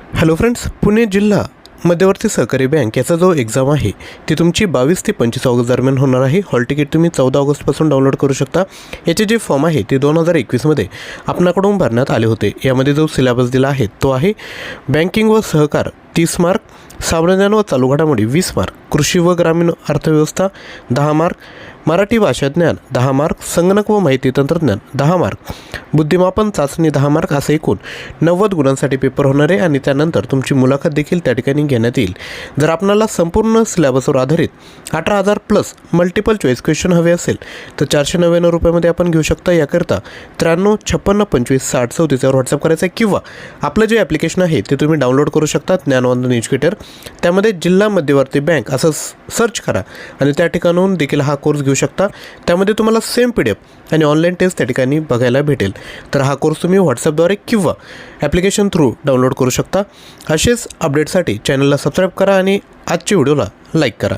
Hello friends, Pune जिल्हा मध्यवर्ती सहकारी बँक याचा जो एक्झाम आहे ती तुमची 22 ते 25 ऑगस्ट दरम्यान होणार आहे। हॉल तिकीट तुम्ही 14 ऑगस्टपासून डाउनलोड करू शकता। याचे जे फॉर्म आहे ते 2021मध्ये आपणाकडून भरण्यात आले होते। यामध्ये जो सिलेबस दिला आहे तो आहे बँकिंग व सहकार 30 मार्क, सामान्य ज्ञान व चालू घडामोडी 20 मार्क, कृषी व ग्रामीण अर्थव्यवस्था 10 मार्क, मराठी भाषा ज्ञान 10 मार्क, संगणक व माहिती तंत्रज्ञान 10 मार्क, बुद्धिमापन चाचणी 10 मार्क असे एकूण 90 गुणांसाठी पेपर होणार आहे आणि त्यानंतर तुमची मुलाखत देखील त्या ठिकाणी घेण्यात येईल। जर आपल्याला संपूर्ण सिलेबसवर आधारित 18,000 प्लस मल्टिपल चॉईस क्वेश्चन हवे असेल तर 499 रुपयामध्ये आपण घेऊ शकता। याकरता 93 56 25 60 34 व्हॉट्सअप करायचं आहे किंवा आपलं जे ॲप्लिकेशन आहे ते तुम्ही डाउनलोड करू शकता ज्ञानवंदन एज्युकेटर। त्यामध्ये जिल्हा मध्यवर्ती बँक असं सर्च करा आणि त्या ठिकाणाहून देखील हा कोर्स घेऊ शकता। त्यामध्ये तुम्हाला सेम PDF आणि ऑनलाईन टेस्ट त्या ठिकाणी बघायला भेटेल। तर हा कोर्स तुम्ही व्हॉट्सअपद्वारे किंवा ॲप्लिकेशन थ्रू डाउनलोड करू शकता। असेच अपडेटसाठी चॅनलला सबस्क्राईब करा आणि आजच्या व्हिडिओला लाईक करा।